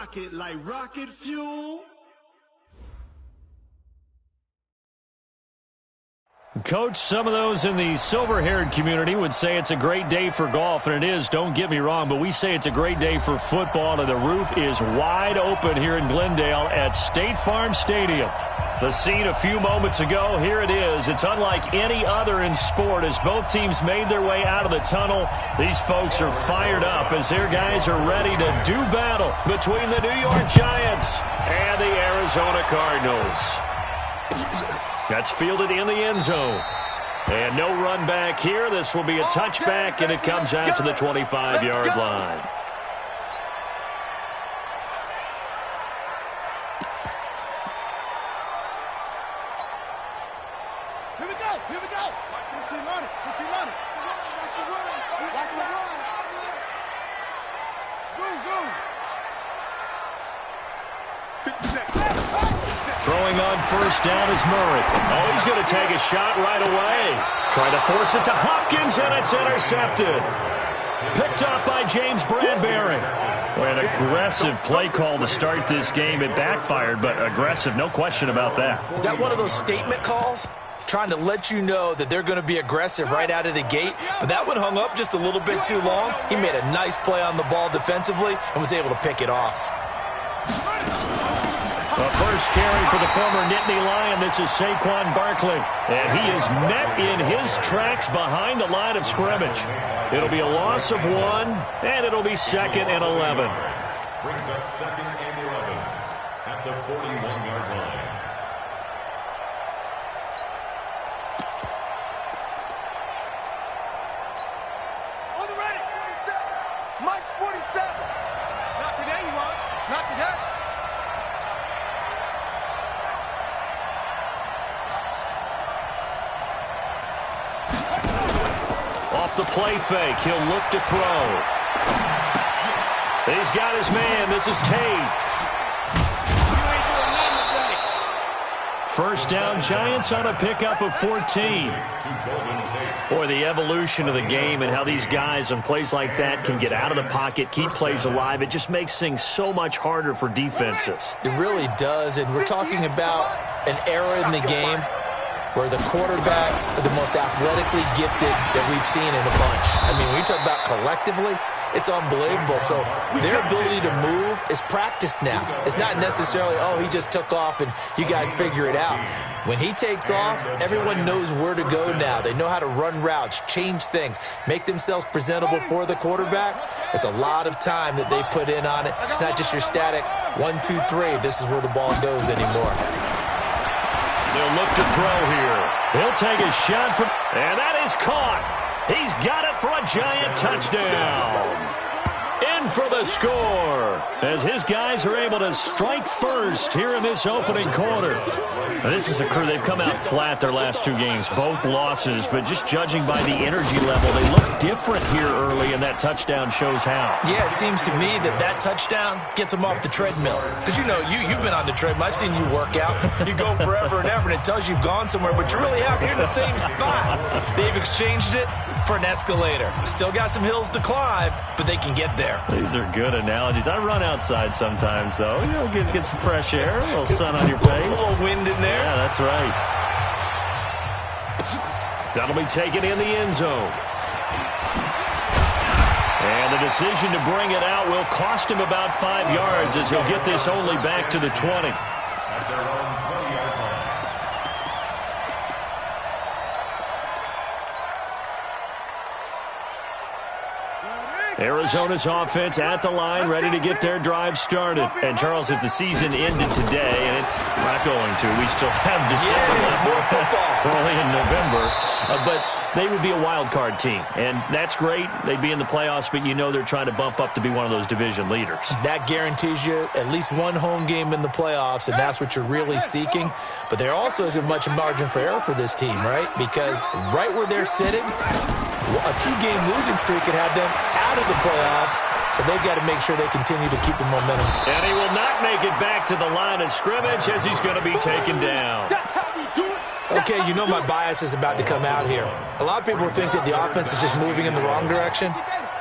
pocket like rocket fuel. Coach, some of those in the silver-haired community would say it's a great day for golf, and it is, don't get me wrong, but we say it's a great day for football, and the roof is wide open here in Glendale at State Farm Stadium. The scene a few moments ago, here it is. It's unlike any other in sport as both teams made their way out of the tunnel. These folks are fired up as their guys are ready to do battle between the New York Giants and the Arizona Cardinals. That's fielded in the end zone. And no run back here. This will be a touchback, and it comes out to the 25-yard line. Here we go. Here we go. Put your money. Put your money. Watch the run. Watch the run. Zoom, zoom. 50 seconds. Throwing on first down is Murray. Oh, he's going to take a shot right away. Trying to force it to Hopkins, and it's intercepted. Picked off by James Bradbury. Boy, an aggressive play call to start this game. It backfired, but aggressive, no question about that. Is that one of those statement calls? Trying to let you know that they're going to be aggressive right out of the gate. But that one hung up just a little bit too long. He made a nice play on the ball defensively and was able to pick it off. The first carry for the former Nittany Lion. This is Saquon Barkley. And he is met in his tracks behind the line of scrimmage. It'll be a loss of 1, and it'll be 2nd and 11. Brings up 2nd and 11 at the 41-yard line. On the ready. 47. Mike's 47. Not today, you want. Not today. Off the play fake, he'll look to throw. He's got his man. This is Tate. First down, Giants on a pickup of 14. Boy, the evolution of the game and how these guys on plays like that can get out of the pocket, keep plays alive, it just makes things so much harder for defenses. It really does, and we're talking about an era in the game where the quarterbacks are the most athletically gifted that we've seen in a bunch. I mean, when you talk about collectively, it's unbelievable. So their ability to move is practiced now. It's not necessarily, oh, he just took off and you guys figure it out. When he takes off, everyone knows where to go now. They know how to run routes, change things, make themselves presentable for the quarterback. It's a lot of time that they put in on it. It's not just your static 1, 2, 3. This is where the ball goes anymore. They'll look to throw here. He'll take a shot from, and that is caught. He's got it for a Giant touchdown. In for the score as his guys are able to strike first here in this opening quarter. Now, this is a crew. They've come out flat their last 2 games, both losses, but just judging by the energy level, they look different here early, and that touchdown shows how. Yeah, it seems to me that touchdown gets them off the treadmill. Because, you know, you've been on the treadmill. I've seen you work out. You go forever and ever, and it tells you you've gone somewhere, but you really have. You're in the same spot. They've exchanged it for an escalator. Still got some hills to climb, but they can get there. These are good analogies. I run outside sometimes, though. You know, get some fresh air, a little sun on your face. A little wind in there. Yeah, that's right. That'll be taken in the end zone. And the decision to bring it out will cost him about 5 yards as he'll get this only back to the 20. At their own 20-yard line. Arizona's offense at the line, ready to get their drive started. And, Charles, if the season ended today, and it's not going to, we still have December left, early in November, but they would be a wild card team. And that's great. They'd be in the playoffs, but you know they're trying to bump up to be one of those division leaders. That guarantees you at least one home game in the playoffs, and that's what you're really seeking. But there also isn't much margin for error for this team, right? Because right where they're sitting, a 2-game losing streak could have them out of the playoffs, so they've got to make sure they continue to keep the momentum. And he will not make it back to the line of scrimmage as he's going to be taken down. Okay, you know my bias is about to come out here. A lot of people think that the offense is just moving in the wrong direction.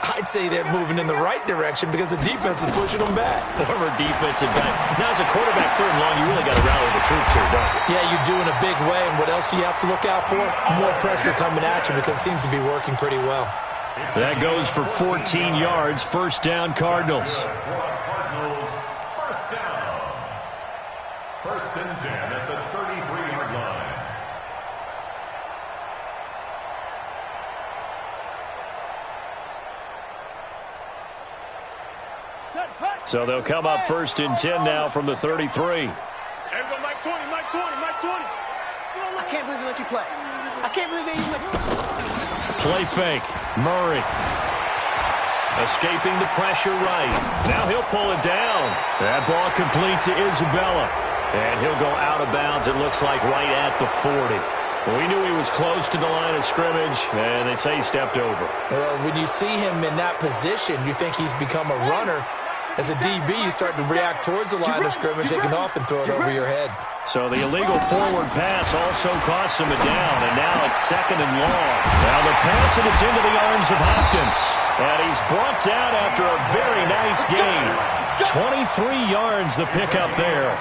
I'd say they're moving in the right direction because the defense is pushing them back. Former defensive back. Now, as a quarterback, third and long, you really got to rally the troops here, don't you? Yeah, you do in a big way. And what else do you have to look out for? More pressure coming at you because it seems to be working pretty well. That goes for 14 yards. First down, Cardinals. Cardinals, first down. First and 10 at the 33-yard line. So they'll come up first and 10 now from the 33. There we go, Mike 20, Mike 20, Mike 20. I can't believe they let you play. I can't believe they even let you Play fake. Murray. Escaping the pressure right. Now he'll pull it down. That ball complete to Isabella. And he'll go out of bounds, it looks like, right at the 40. We knew he was close to the line of scrimmage, and they say he stepped over. Well, when you see him in that position, you think he's become a runner. As a DB, you start to react towards the line of scrimmage. They can often throw it over your head. So the illegal forward pass also costs him a down, and now it's second and long. Now the pass, and it's into the arms of Hopkins. And he's brought down after a very nice gain. 23 yards the pickup there.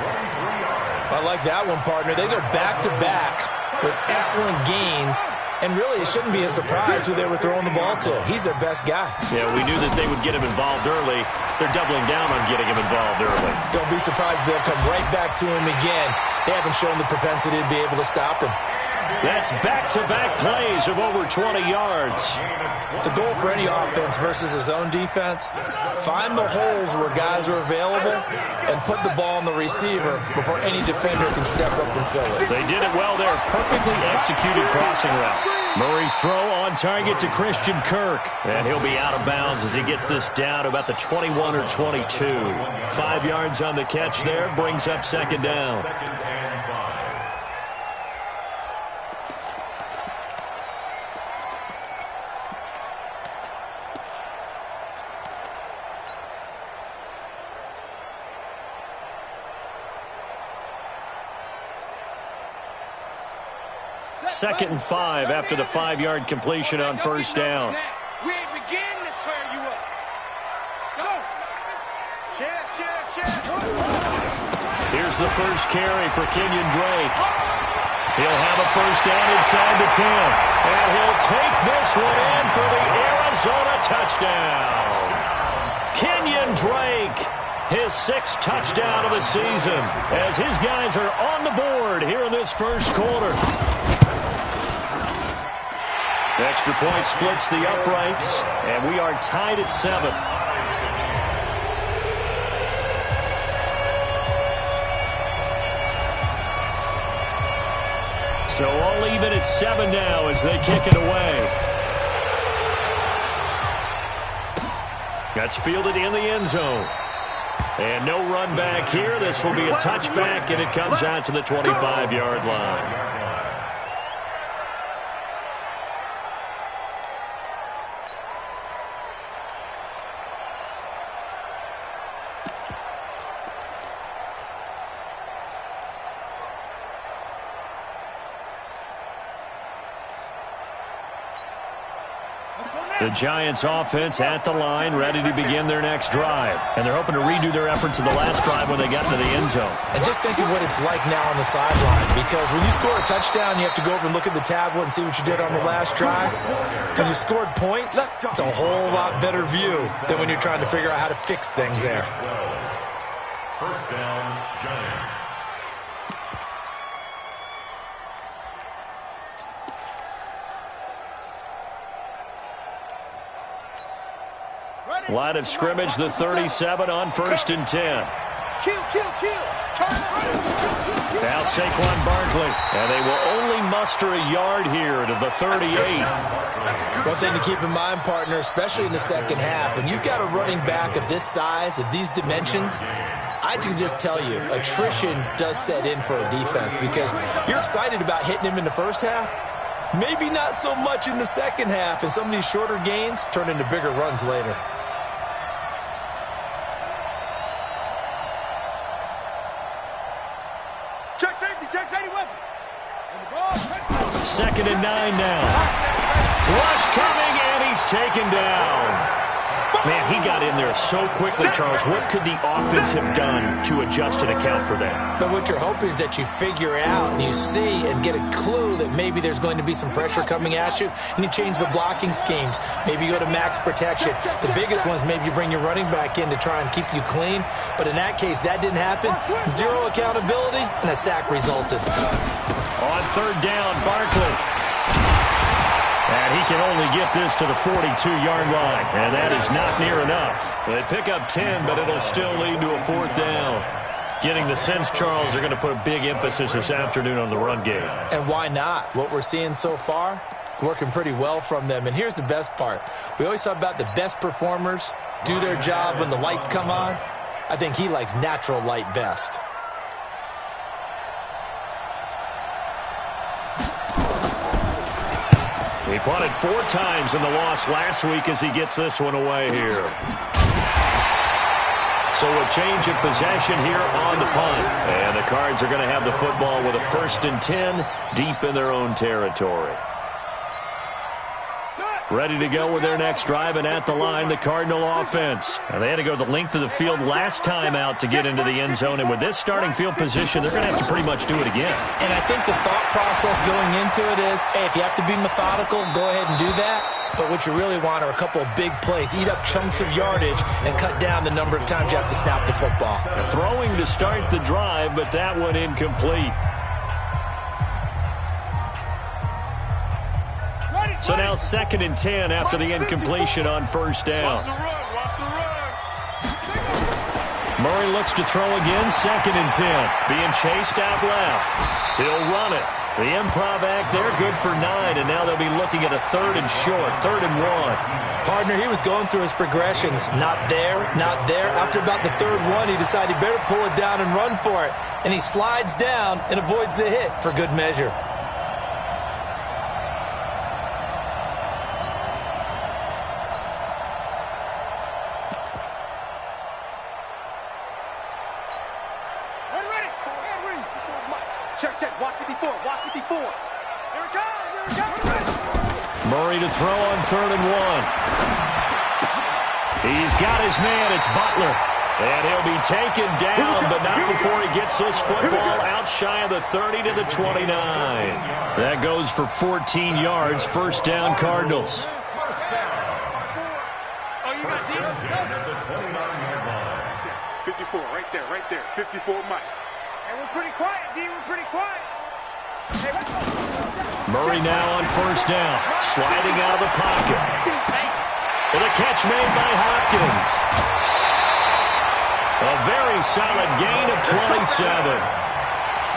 I like that one, partner. They go back-to-back with excellent gains. And really, it shouldn't be a surprise who they were throwing the ball to. He's their best guy. Yeah, we knew that they would get him involved early. They're doubling down on getting him involved early. Don't be surprised they'll come right back to him again. They haven't shown the propensity to be able to stop him. That's back-to-back plays of over 20 yards. The goal for any offense versus his own defense, find the holes where guys are available and put the ball on the receiver before any defender can step up and fill it. They did it well there. Perfectly executed crossing route. Murray's throw on target to Christian Kirk. And he'll be out of bounds as he gets this down to about the 21 or 22. 5 yards on the catch there. Brings up second down. Second and 5. Second and 5 after the 5-yard completion on first down. We ain't beginning to tear you up. Go. Share. Here's the first carry for Kenyon Drake. He'll have a first down inside the 10. And he'll take this one in for the Arizona touchdown. Kenyon Drake, his 6th touchdown of the season, as his guys are on the board here in this first quarter. Extra point splits the uprights, and we are tied at 7. So all even at 7 now as they kick it away. That's fielded in the end zone. And no run back here. This will be a touchback, and it comes out to the 25-yard line. The Giants offense at the line, ready to begin their next drive. And they're hoping to redo their efforts in the last drive when they got into the end zone. And just think of what it's like now on the sideline, because when you score a touchdown, you have to go over and look at the tablet and see what you did on the last drive. When you scored points, it's a whole lot better view than when you're trying to figure out how to fix things there. First down, Giants. Line of scrimmage, the 37 on first and 10. Kill. Turn it. Now Saquon Barkley. And they will only muster a yard here to the 38. One thing to keep in mind, partner, especially in the second half, when you've got a running back of this size, of these dimensions, I can just tell you, attrition does set in for a defense because you're excited about hitting him in the first half. Maybe not so much in the second half, and some of these shorter gains turn into bigger runs later. Check safety weapon. Second and 9 now. Rush coming, and he's taken down. Man, he got in there so quickly, Charles. What could the offense have done to adjust and account for that? But what you're hoping is that you figure out and you see and get a clue that maybe there's going to be some pressure coming at you, and you change the blocking schemes. Maybe you go to max protection. The biggest one is maybe you bring your running back in to try and keep you clean. But in that case, that didn't happen. Zero accountability, and a sack resulted. On third down, Barkley. And he can only get this to the 42-yard line, and that is not near enough. They pick up 10, but it'll still lead to a fourth down. Getting the sense, Charles, they're going to put a big emphasis this afternoon on the run game. And why not? What we're seeing so far, it's working pretty well from them. And here's the best part. We always talk about the best performers do their job when the lights come on. I think he likes natural light best. He punted 4 times in the loss last week as he gets this one away here. So a change of possession here on the punt. And the Cards are going to have the football with a 1st and 10 deep in their own territory. Ready to go with their next drive, and at the line, the Cardinal offense. And they had to go the length of the field last time out to get into the end zone, and with this starting field position, they're going to have to pretty much do it again. And I think the thought process going into it is, hey, if you have to be methodical, go ahead and do that. But what you really want are a couple of big plays. Eat up chunks of yardage and cut down the number of times you have to snap the football. Throwing to start the drive, but that one incomplete. So now 2nd and 10 after the incompletion on 1st down. Murray looks to throw again, 2nd and 10. Being chased out left. He'll run it. The improv act there, good for 9, and now they'll be looking at a 3rd and short, 3rd and 1. Partner, he was going through his progressions. Not there, not there. After about the 3rd one, he decided he better pull it down and run for it. And he slides down and avoids the hit for good measure. Check. Watch 54. Watch 54. Here it comes. Murray to throw on 3rd and 1. He's got his man. It's Butler. And he'll be taken down, but not before he gets this football out shy of the 30 to the 29. That goes for 14 yards. 1st down, Cardinals. Oh, you got the 29-yard line. 54, right there. 54, Mike. And we're pretty quiet, D. We're pretty quiet. Hey, Murray now on 1st down. Sliding out of the pocket. And a catch made by Hopkins. A very solid gain of 27.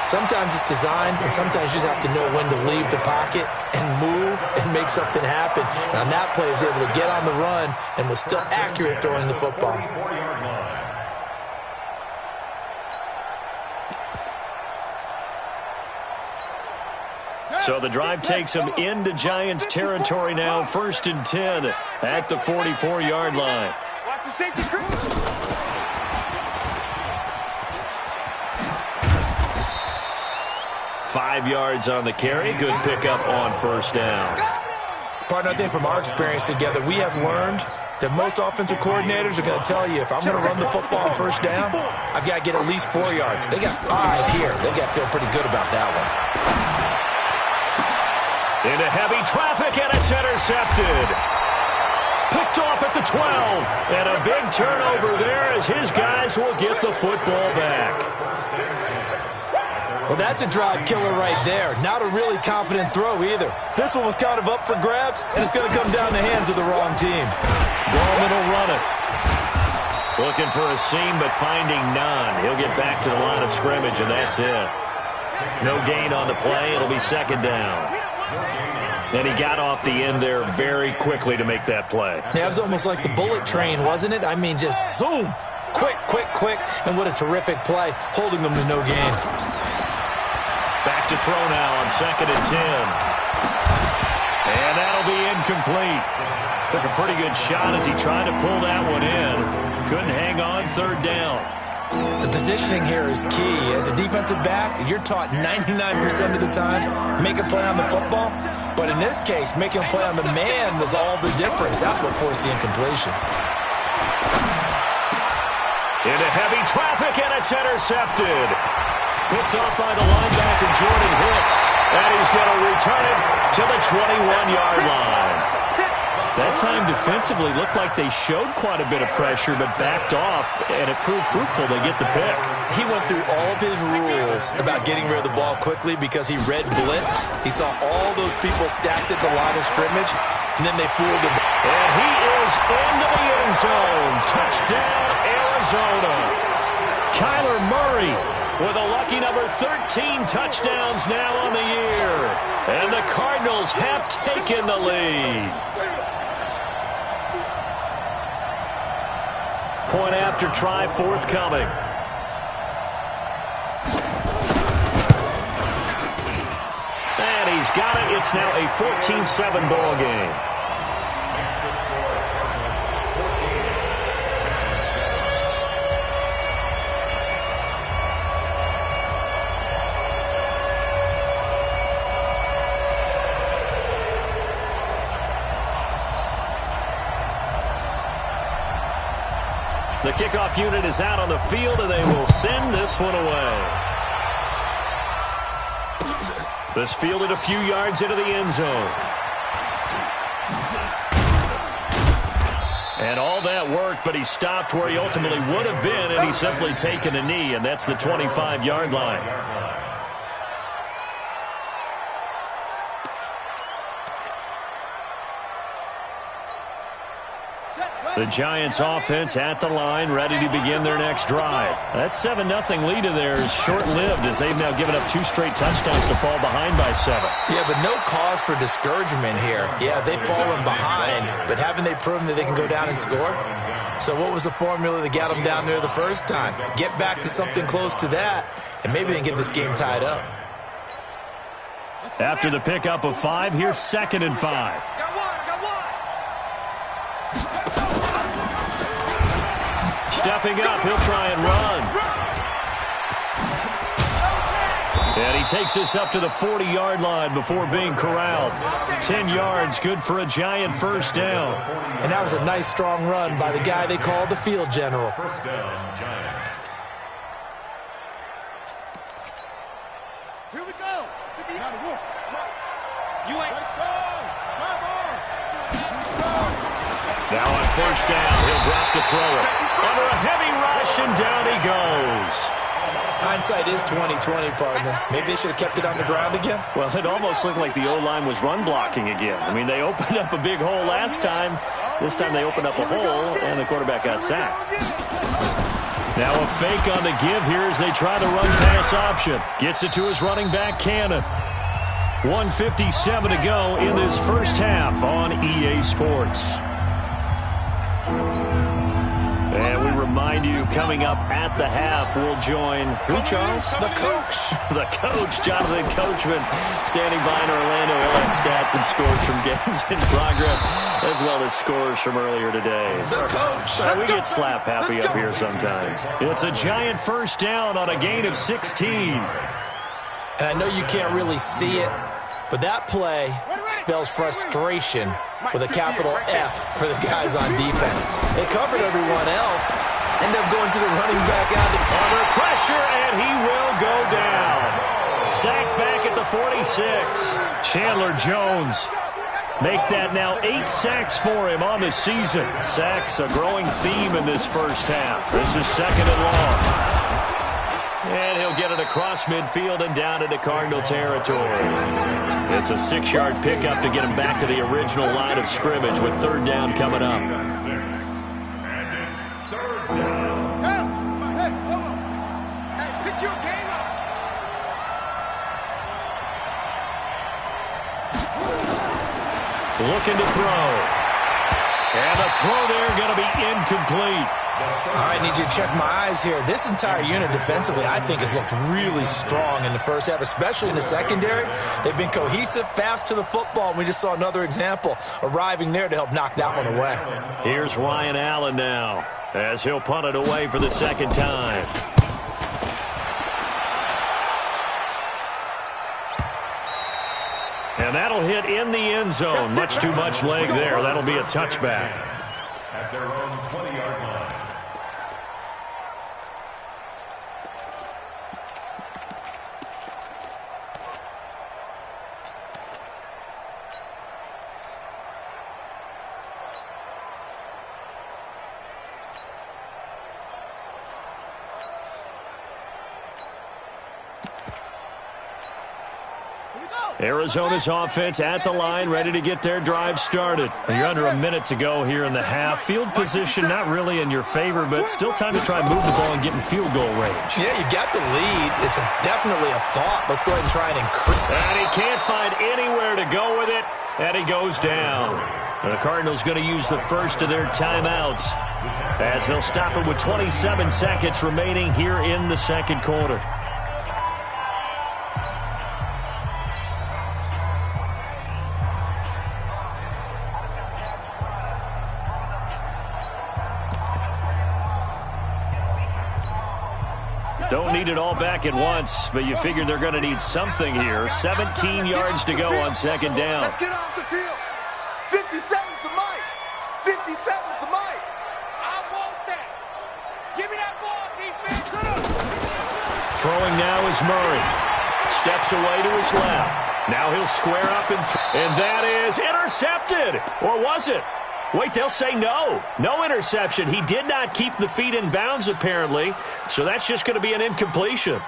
Sometimes it's designed, and sometimes you just have to know when to leave the pocket and move and make something happen. And on that play, he was able to get on the run and was still accurate throwing the football. So the drive takes them into Giants territory now. 1st and 10 at the 44-yard line. Watch the safety crew. 5 yards on the carry. Good pickup on 1st down. Partner, I think from our experience together, we have learned that most offensive coordinators are going to tell you, if I'm going to run the football on 1st down, I've got to get at least 4 yards. They got 5 here. They've got to feel pretty good about that one. Into heavy traffic, and it's intercepted. Picked off at the 12. And a big turnover there as his guys will get the football back. Well, that's a drive killer right there. Not a really confident throw either. This one was kind of up for grabs, and it's going to come down the hands of the wrong team. Gorman will run it. Looking for a seam, but finding none. He'll get back to the line of scrimmage, and that's it. No gain on the play. It'll be 2nd down. And he got off the end there very quickly to make that play. Yeah, it was almost like the bullet train, wasn't it? I mean, just zoom. Quick. And what a terrific play, holding them to no gain. Back to throw now on 2nd and 10. And that'll be incomplete. Took a pretty good shot as he tried to pull that one in. Couldn't hang on 3rd down. The positioning here is key. As a defensive back, you're taught 99% of the time, make a play on the football. But in this case, making a play on the man was all the difference. That's what forced the incompletion. Into heavy traffic, and it's intercepted. Picked off by the linebacker, Jordan Hicks. And he's going to return it to the 21-yard line. That time defensively looked like they showed quite a bit of pressure, but backed off, and it proved fruitful. They get the pick. He went through all of his rules about getting rid of the ball quickly because he read blitz. He saw all those people stacked at the line of scrimmage, and then they fooled him. And he is into the end zone. Touchdown, Arizona. Kyler Murray with a lucky number 13 touchdowns now on the year. And the Cardinals have taken the lead. Point after try forthcoming. And he's got it. It's now a 14-7 ball game. The kickoff unit is out on the field, and they will send this one away. This fielded a few yards into the end zone. And all that worked, but he stopped where he ultimately would have been, and he's simply taken a knee, and that's the 25-yard line. The Giants offense at the line, ready to begin their next drive. That 7-0 lead of theirs short-lived as they've now given up 2 straight touchdowns to fall behind by 7. Yeah, but no cause for discouragement here. Yeah, they've fallen behind, but haven't they proven that they can go down and score? So what was the formula that got them down there the first time? Get back to something close to that, and maybe they can get this game tied up. After the pickup of 5, here's 2nd and 5. Stepping up, he'll try and run. And he takes this up to the 40-yard line before being corralled. 10 yards, good for a Giant first down. And that was a nice, strong run by the guy they call the field general. First down, Giants. Here we go. You ain't strong. Now on first down, he'll drop to throw it. Under a heavy rush, and down he goes. Hindsight is 20/20, partner. Maybe they should have kept it on the ground again. Well, it almost looked like the O-line was run blocking again. I mean, they opened up a big hole last time. This time they opened up a hole, and the quarterback got sacked. Now a fake on the give here as they try the run-pass option. Gets it to his running back, Cannon. 1:57 to go in this first half on EA Sports. And we remind you, coming up at the half, we'll join who, Charles? The coach. The coach, Jonathan Coachman, standing by in Orlando. He'll have stats and scores from games in progress, as well as scores from earlier today. The coach. We get slap happy up here sometimes. It's a Giant first down on a gain of 16. And I know you can't really see it, but that play spells frustration with a capital F for the guys on defense. They covered everyone else, end up going to the running back out under pressure, and he will go down. Sacked back at the 46. Chandler Jones make that now 8 sacks for him on the season. Sacks a growing theme in this first half. This is 2nd and long. And he'll get it across midfield and down into Cardinal territory. It's a 6-yard pickup to get him back to the original line of scrimmage with 3rd down coming up. And it's 3rd down. Hey, hold on. Hey, pick your game up. Looking to throw. And the throw there going to be incomplete. All right, I need you to check my eyes here. This entire unit defensively, I think, has looked really strong in the first half, especially in the secondary. They've been cohesive, fast to the football, and we just saw another example arriving there to help knock that one away. Here's Ryan Allen now, as he'll punt it away for the 2nd time. And that'll hit in the end zone. Much too much leg there. That'll be a touchback. At their own 20-yard line. Arizona's offense at the line, ready to get their drive started. You're under a minute to go here in the half. Field position not really in your favor, but still time to try and move the ball and get in field goal range. Yeah, you got the lead. It's definitely a thought. Let's go ahead and try and increase. And he can't find anywhere to go with it, and he goes down. The Cardinals going to use the first of their timeouts as they'll stop it with 27 seconds remaining here in the second quarter. Don't need it all back at once, but you figure they're going to need something here. 17 yards to go on second down. Let's get off the field. 57's the mic. 57's the mic. I want that. Give me that ball, defense. Throwing now is Murray. Steps away to his left. Now he'll square up and that is intercepted. Or was it? Wait, they'll say no. No interception. He did not keep the feet in bounds, apparently. So that's just going to be an incompletion.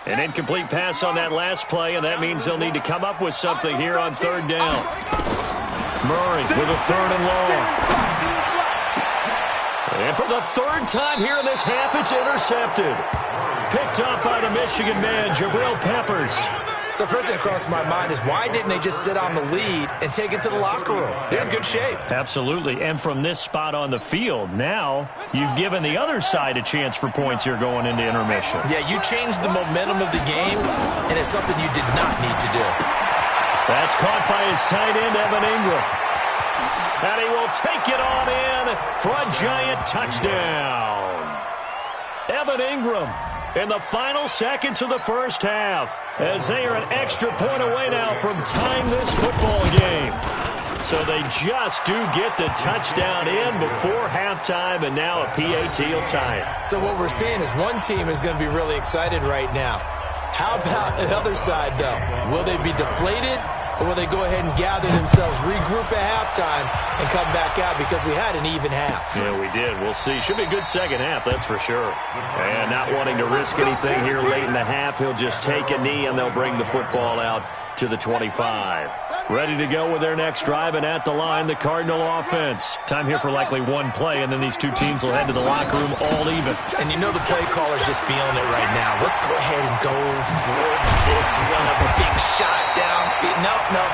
An incomplete pass on that last play, and that means they'll need to come up with something here on third down. Murray with a 3rd and long. And for the 3rd time here in this half, it's intercepted. Picked up by the Michigan man, Jabril Peppers. So first thing that crossed my mind is why didn't they just sit on the lead and take it to the locker room? They're in good shape. Absolutely. And from this spot on the field, now you've given the other side a chance for points here going into intermission. Yeah, you changed the momentum of the game, and it's something you did not need to do. That's caught by his tight end, Evan Ingram. And he will take it on in for a giant touchdown. Evan Ingram in the final seconds of the first half, as they are an extra point away now from tying this football game. So they just do get the touchdown in before halftime, and now a PAT will tie it. So what we're seeing is one team is going to be really excited right now. How about the other side, though? Will they be deflated, or will they go ahead and gather themselves, regroup at halftime, and come back out because we had an even half? Yeah, we did. We'll see. Should be a good second half, that's for sure. And not wanting to risk anything here late in the half, he'll just take a knee, and they'll bring the football out to the 25. Ready to go with their next drive, and at the line, the Cardinal offense. Time here for likely one play, and then these two teams will head to the locker room all even. And you know the play caller's just feeling it right now. Let's go ahead and go for this one. A big shot down.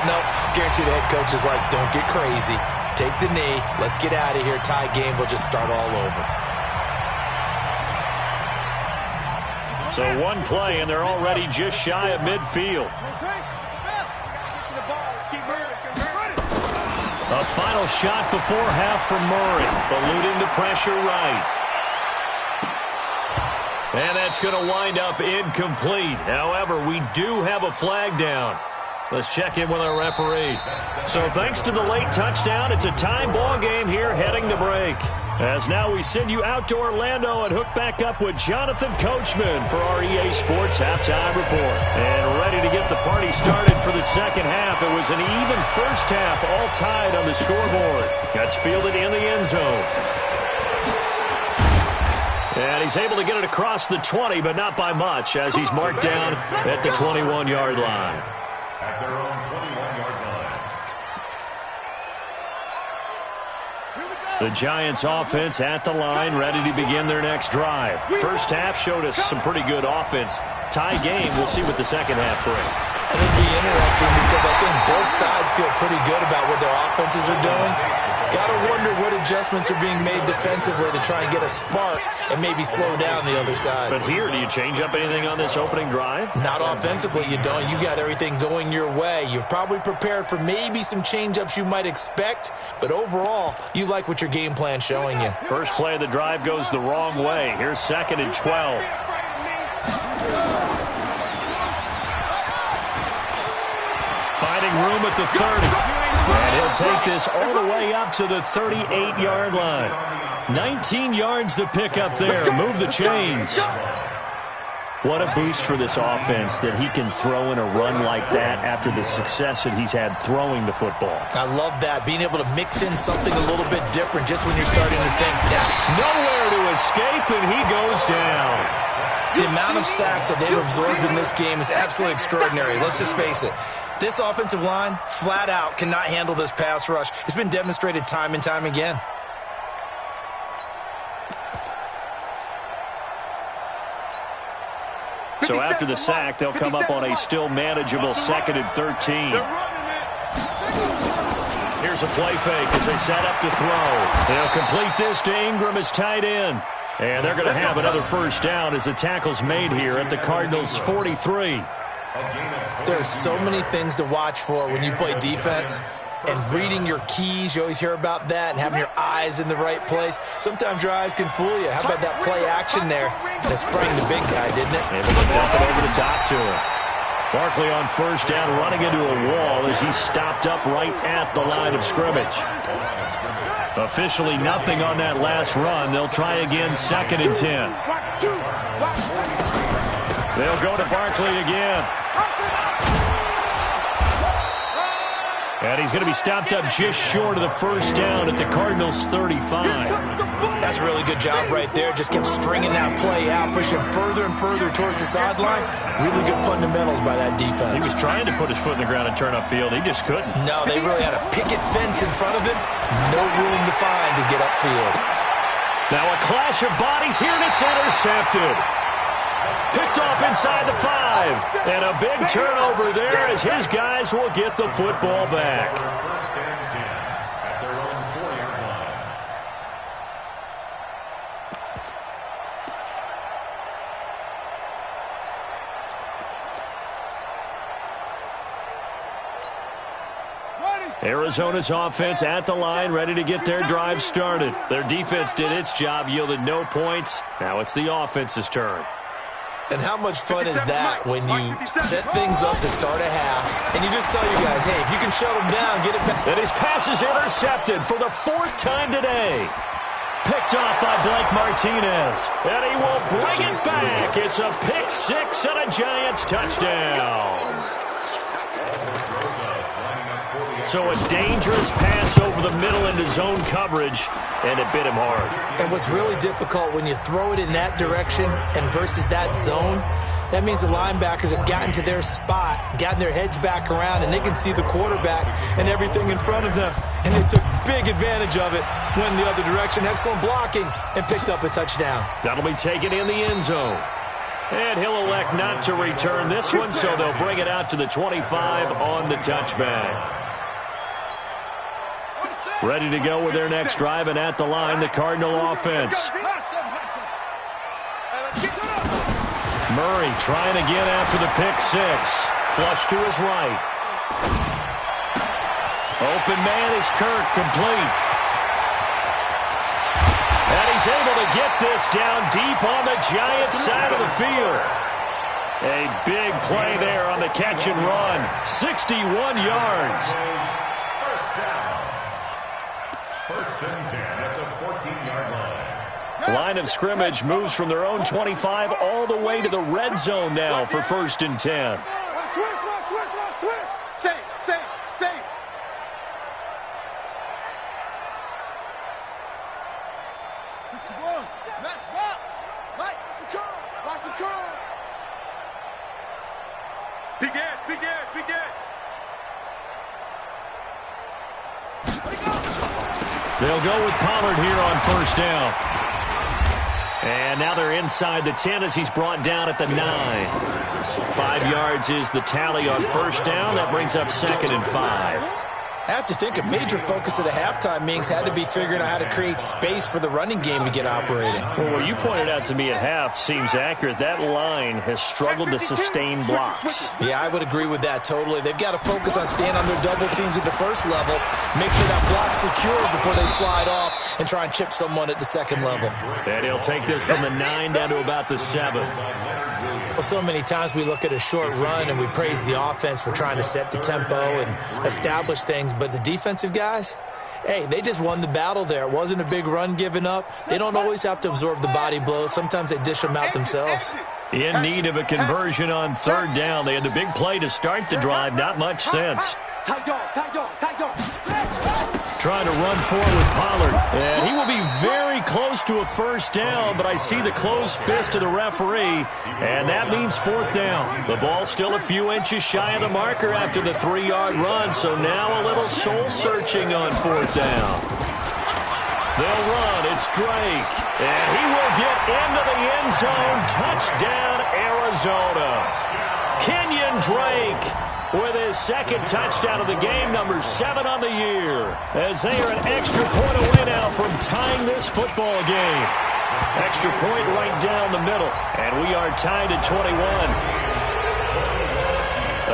No. Guarantee the head coach is like, don't get crazy. Take the knee. Let's get out of here. Tie game. We'll just start all over. So one play, and they're already just shy of midfield. A final shot before half from Murray, eluding the pressure right. And that's going to wind up incomplete. However, we do have a flag down. Let's check in with our referee. So thanks to the late touchdown, it's a tie ball game here heading to break. As now we send you out to Orlando and hook back up with Jonathan Coachman for our EA Sports Halftime Report. And ready to get the party started for the second half. It was an even first half, all tied on the scoreboard. That's fielded in the end zone. And he's able to get it across the 20, but not by much, as he's marked down at the 21-yard line. At their own 21-yard line. The Giants offense at the line, ready to begin their next drive. First half showed us some pretty good offense. Tie game, we'll see what the second half brings. And it'll be interesting because I think both sides feel pretty good about what their offenses are doing. Got to wonder what adjustments are being made defensively to try and get a spark and maybe slow down the other side. But here, do you change up anything on this opening drive? Not offensively, you don't. You got everything going your way. You've probably prepared for maybe some change-ups you might expect, but overall, you like what your game plan's showing you. First play of the drive goes the wrong way. Here's 2nd and 12. Finding room at the 30. And he'll take this all the way up to the 38-yard line. 19 yards to pick up there. Move the chains. What a boost for this offense that he can throw in a run like that after the success that he's had throwing the football. I love that, being able to mix in something a little bit different just when you're starting to think that. Nowhere to escape, and he goes down. The amount of sacks that they've absorbed in this game is absolutely extraordinary. Let's just face it. This offensive line, flat out, cannot handle this pass rush. It's been demonstrated time and time again. So after the sack, they'll come up on a still manageable 2nd and 13. Here's a play fake as they set up to throw. They'll complete this to Ingram as tight end. And they're going to have another first down as the tackle's made here at the Cardinals' 43. There are so many things to watch for when you play defense. And reading your keys, you always hear about that, and having your eyes in the right place. Sometimes your eyes can fool you. How about that play action there? And it sprang the big guy, didn't it? Able to dump it over the top to him. Barkley on first down, running into a wall as he's stopped up right at the line of scrimmage. Officially nothing on that last run. They'll try again, 2nd and 10. They'll go to Barkley again. And he's going to be stopped up just short of the first down at the Cardinals' 35. That's a really good job right there. Just kept stringing that play out, pushing further and further towards the sideline. Really good fundamentals by that defense. He was trying to put his foot in the ground and turn upfield. He just couldn't. No, they really had a picket fence in front of him. No room to find to get upfield. Now a clash of bodies here, and it's intercepted. Picked off inside the 5. And a big turnover there as his guys will get the football back. First and 10 at their own 4-yard line. Arizona's offense at the line, ready to get their drive started. Their defense did its job, yielded no points. Now it's the offense's turn. And how much fun is that when you set things up to start a half, and you just tell your guys, hey, if you can shut them down, get it back. And his pass is intercepted for the 4th time today. Picked off by Blake Martinez. And he will bring it back. It's a pick 6 and a Giants touchdown. So a dangerous pass over the middle into zone coverage, and it bit him hard. And what's really difficult when you throw it in that direction and versus that zone, that means the linebackers have gotten to their spot, gotten their heads back around, and they can see the quarterback and everything in front of them. And they took big advantage of it, went in the other direction, excellent blocking, and picked up a touchdown. That'll be taken in the end zone. And he'll elect not to return this one, so they'll bring it out to the 25 on the touchback. Ready to go with their next drive, and at the line, the Cardinal offense. Murray trying again after the pick 6. Flush to his right. Open man is Kirk, complete. And he's able to get this down deep on the Giants side of the field. A big play there on the catch and run. 61 yards. First and 10 at the 14-yard line. Line of scrimmage moves from their own 25 all the way to the red zone now for 1st and 10. Save. 61. Match box. Right. Secure. Watch the curl. Big Ed. They'll go with Pollard here on first down. And now they're inside the 10 as he's brought down at the 9. 5 yards is the tally on first down. That brings up 2nd and 5. I have to think a major focus of the halftime meetings had to be figuring out how to create space for the running game to get operating. Well, what you pointed out to me at half seems accurate. That line has struggled to sustain blocks. Yeah, I would agree with that totally. They've got to focus on staying on their double teams at the first level, make sure that block's secure before they slide off, and try and chip someone at the second level. And he'll take this from the 9 down to about the 7. Well, so many times we look at a short run and we praise the offense for trying to set the tempo and establish things, but the defensive guys, hey, they just won the battle there. It wasn't a big run given up. They don't always have to absorb the body blows. Sometimes they dish them out themselves. In need of a conversion on 3rd down. They had the big play to start the drive. Not much sense. Trying to run forward with Pollard. And he will be very close to a first down, but I see the closed fist of the referee, and that means fourth down. The ball's still a few inches shy of the marker after the 3-yard run, so now a little soul-searching on fourth down. They'll run. It's Drake, and he will get into the end zone. Touchdown, Arizona. Kenyon Drake with his second touchdown of the game, number 7 on the year, as they are an extra point away now from tying this football game. Extra point right down the middle, and we are tied at 21.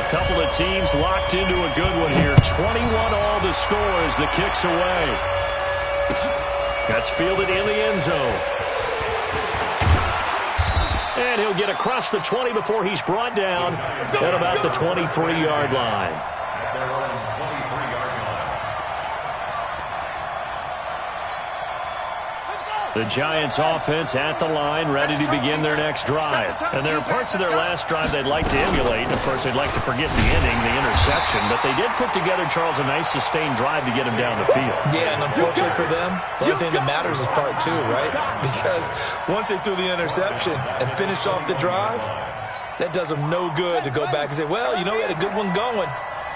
A couple of teams locked into a good one here. 21 all the score as the kick's away. That's fielded in the end zone. And he'll get across the 20 before he's brought down at about the 23-yard line. The Giants offense at the line, ready to begin their next drive. And there are parts of their last drive they'd like to emulate. And, of course, they'd like to forget the inning, the interception. But they did put together, Charles, a nice sustained drive to get him down the field. Yeah, and unfortunately for them, the only thing that matters is part 2, right? Because once they threw the interception and finished off the drive, that does them no good to go back and say, well, you know, we had a good one going.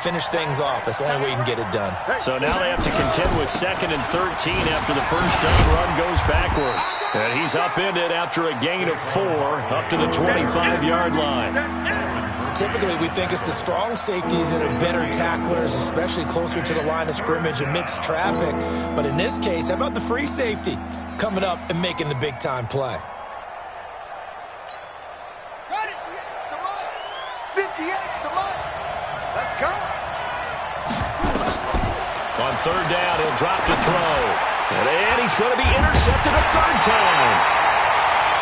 Finish things off. That's the only way you can get it done. So now they have to contend with 2nd and 13 after the first down run goes backwards. And he's upended after a gain of 4 up to the 25-yard line. Typically, we think it's the strong safeties that are better tacklers, especially closer to the line of scrimmage amidst traffic. But in this case, how about the free safety coming up and making the big-time play? Got it. Come on. 58. Come on. Let's go. On third down, he'll drop to throw. And he's going to be intercepted a third time.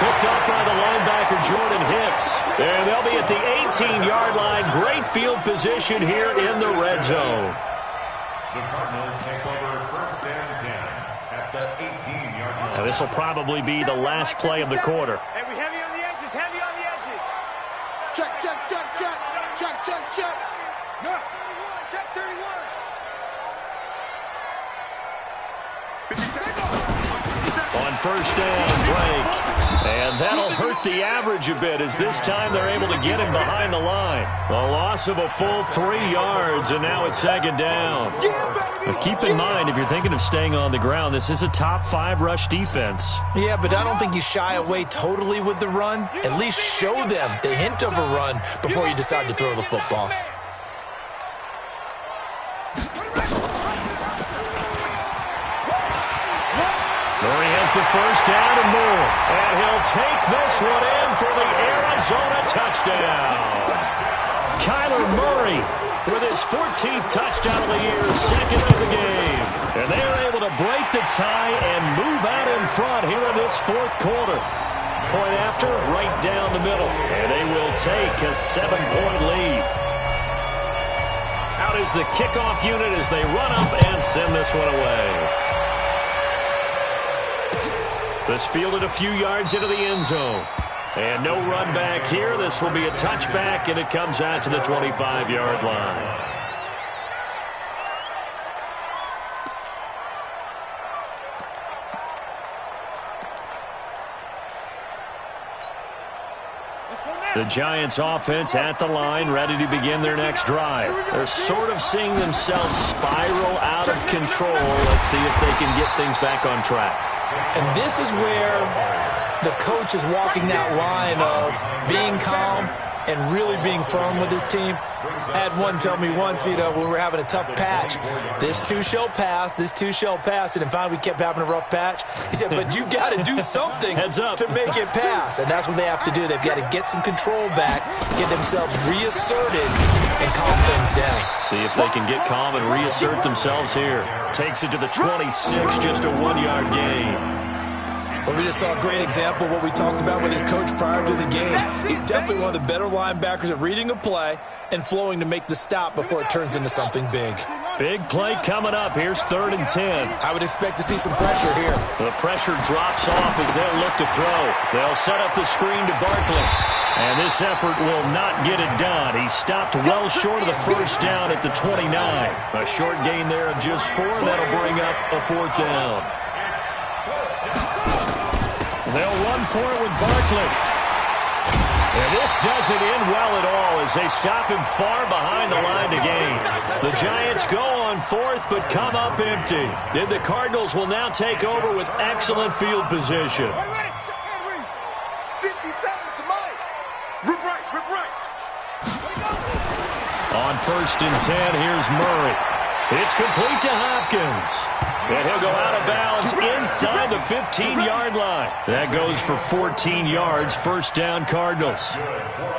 Picked up by the linebacker, Jordan Hicks. And they'll be at the 18-yard line. Great field position here in the red zone. The Cardinals take over 1st and 10 at the 18-yard line. Now, this will probably be the last play of the quarter. Hey, we heavy on the edges. Heavy on the edges. Check, check, check, check. Check, check, check. No. 31. Check 31. On first down, Drake. And that'll hurt the average a bit as this time they're able to get him behind the line. A loss of a full 3 yards, and now it's 2nd down. But keep in mind, if you're thinking of staying on the ground, this is a top 5 rush defense. Yeah, but I don't think you shy away totally with the run. At least show them the hint of a run before you decide to throw the football. Murray has the first down and more. And he'll take this one in for the Arizona touchdown. Kyler Murray with his 14th touchdown of the year, 2nd of the game. And they are able to break the tie and move out in front here in this 4th quarter. Point after, right down the middle. And they will take a 7-point lead. Out is the kickoff unit as they run up and send this one away. This fielded a few yards into the end zone. And no run back here. This will be a touchback, and it comes out to the 25-yard line. The Giants offense at the line, ready to begin their next drive. They're sort of seeing themselves spiral out of control. Let's see if they can get things back on track. And this is where the coach is walking that line of being calm and really being firm with his team. I had one tell me once, when we were having a tough patch, this too shall pass, this too shall pass. And finally we kept having a rough patch. He said, but you've got to do something to make it pass. And that's what they have to do. They've got to get some control back, get themselves reasserted, and calm things down. See if they can get calm and reassert themselves here. Takes it to the 26, just a 1-yard gain. Well, we just saw a great example of what we talked about with his coach prior to the game. He's definitely one of the better linebackers at reading a play and flowing to make the stop before it turns into something big. Big play coming up. Here's 3rd and 10. I would expect to see some pressure here. The pressure drops off as they'll look to throw. They'll set up the screen to Barkley. And this effort will not get it done. He stopped well short of the first down at the 29. A short gain there of just 4, and that'll bring up a 4th down. They'll run for it with Barkley. And this doesn't end well at all as they stop him far behind the line to gain. The Giants go on fourth but come up empty. Then the Cardinals will now take over with excellent field position. 57 at the mic. Rip right, rip right. On 1st and 10, here's Murray. It's complete to Hopkins. And he'll go out of bounds inside the 15-yard line. That goes for 14 yards, first down Cardinals.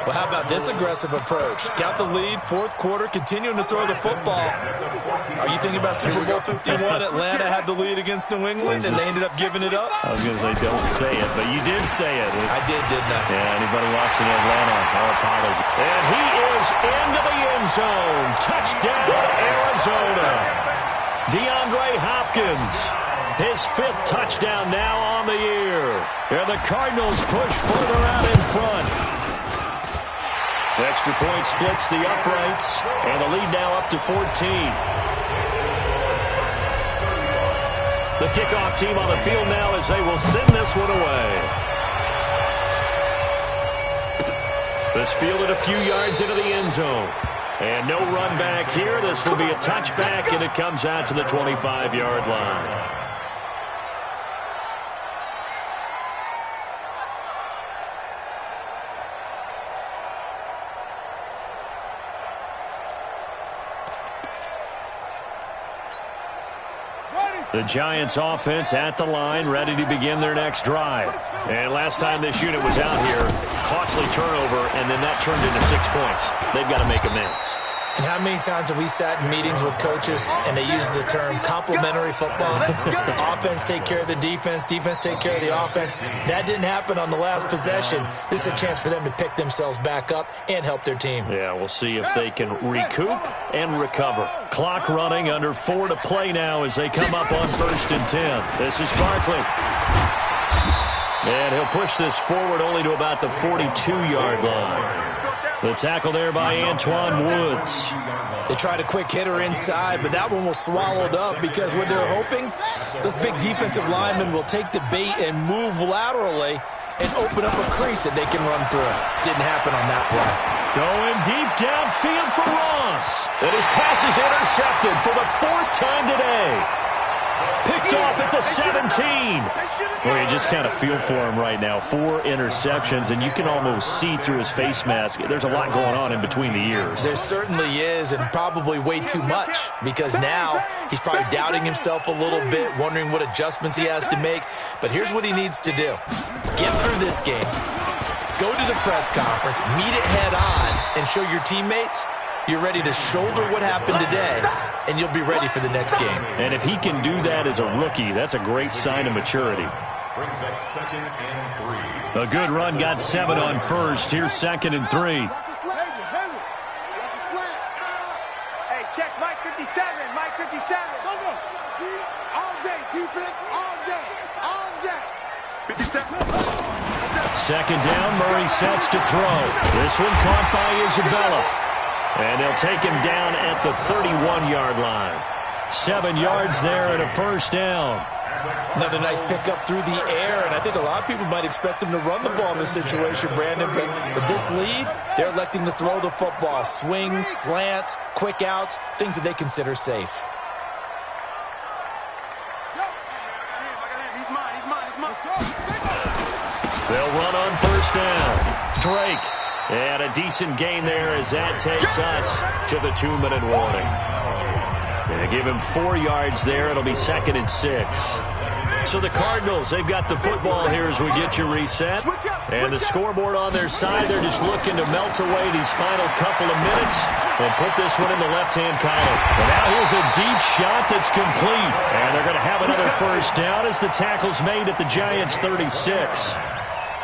Well, how about this aggressive approach? Got the lead, fourth quarter, continuing to throw the football. Are you thinking about Super Bowl 51? Atlanta had the lead against New England, and they ended up giving it up? I was going to say, don't say it, but you did say it. I did, didn't I? Yeah, anybody watching Atlanta, our apologies. And he is into the end zone. Touchdown, Arizona. DeAndre Hopkins, his 5th touchdown now on the year. And the Cardinals push further out in front. The extra point splits the uprights, and the lead now up to 14. The kickoff team on the field now as they will send this one away. This fielded a few yards into the end zone. And no run back here. This will be a touchback, and it comes out to the 25-yard line. The Giants offense at the line, ready to begin their next drive. And last time this unit was out here, costly turnover, and then that turned into 6 points. They've got to make amends. And how many times have we sat in meetings with coaches and they use the term complementary football? Offense take care of the defense, defense take care of the offense. That didn't happen on the last possession. This is a chance for them to pick themselves back up and help their team. Yeah, we'll see if they can recoup and recover. Clock running, under 4 to play now as they come up on 1st and 10. This is Barkley. And he'll push this forward only to about the 42-yard line. The tackle there by Antoine Woods. They tried a quick hitter inside, but that one was swallowed up because what they're hoping, those big defensive linemen will take the bait and move laterally and open up a crease that they can run through. Didn't happen on that play. Going deep downfield for Ross. And his pass is intercepted for the 4th time today. Picked off at the 17. Well, you just kind of feel for him right now. 4 interceptions, and you can almost see through his face mask. There's a lot going on in between the ears. There certainly is, and probably way too much, because now he's probably doubting himself a little bit, wondering what adjustments he has to make. But here's what he needs to do. Get through this game. Go to the press conference, meet it head on, and show your teammates you're ready to shoulder what happened today, and you'll be ready for the next game. And if he can do that as a rookie, that's a great sign of maturity. Brings up 2nd and 3. A good run got 7 on 1st. Here's 2nd and 3. Hey, check Mike 57. Mike 57. All day, defense, all day, all day. 57. 2nd down, Murray sets to throw. This one caught by Isabella. And they'll take him down at the 31-yard line. 7 yards there and a 1st down. Another nice pickup through the air, and I think a lot of people might expect him to run the ball in this situation, Brandon, but with this lead, they're electing to throw the football. Swings, slants, quick outs, things that they consider safe. They'll run on 1st down. Drake. And a decent gain there as that takes us to the 2-minute warning. They give him 4 yards there. It'll be 2nd and 6. So the Cardinals, they've got the football here as we get you reset. And the scoreboard on their side, they're just looking to melt away these final couple of minutes and put this one in the left-hand column. And now here's a deep shot that's complete. And they're going to have another 1st down as the tackle's made at the Giants' 36.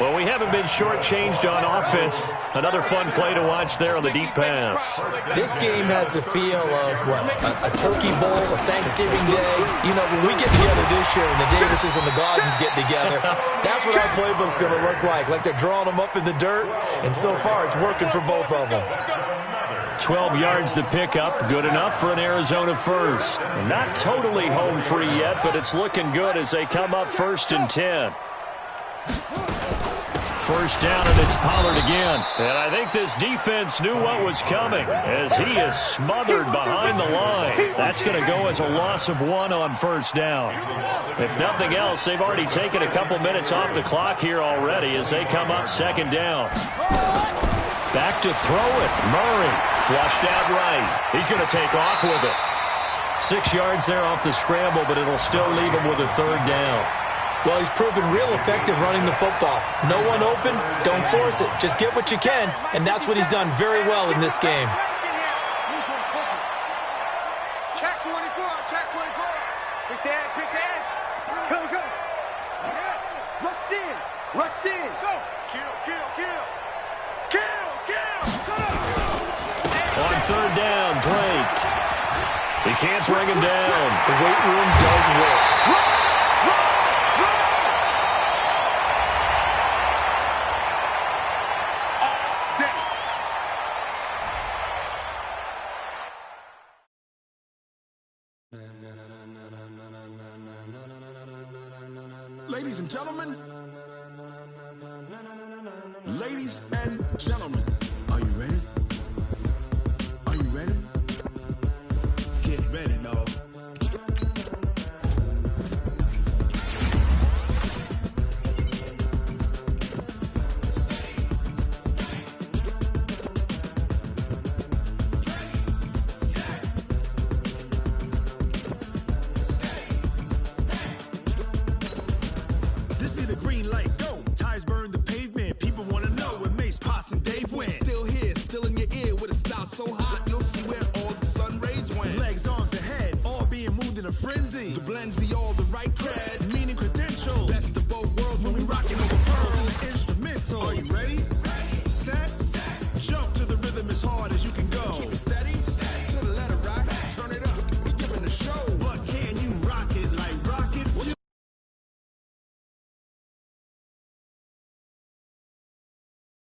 Well, we haven't been shortchanged on offense. Another fun play to watch there on the deep pass. This game has the feel of, what, a turkey bowl, a Thanksgiving day. You know, when we get together this year and the Davises and the Gardens get together, that's what our playbook's going to look like they're drawing them up in the dirt, and so far it's working for both of them. 12 yards to pick up, good enough for an Arizona 1st. Not totally home free yet, but it's looking good as they come up 1st and 10. First down, and it's Pollard again. And I think this defense knew what was coming as he is smothered behind the line. That's going to go as a loss of 1 on first down. If nothing else, they've already taken a couple minutes off the clock here already as they come up second down. Back to throw it. Murray flushed out right. He's going to take off with it. 6 yards there off the scramble, but it'll still leave him with a third down. Well, he's proven real effective running the football. No one open, don't force it. Just get what you can, and that's what he's done very well in this game. Check 24, check 24. Quick the edge. Go. Rush in. Go. Kill. On third down, Drake. He can't bring him down. The weight room does work. Ladies and gentlemen, are you ready? Get ready, dog. This be the green light, go. Tires burn the pavement. People want to know where Mace, Poss, and Dave went. Still here, still in your ear with a style so hot, you'll see where all the sun rays went. Legs, arms, and head, all being moved in a frenzy. The blends be all the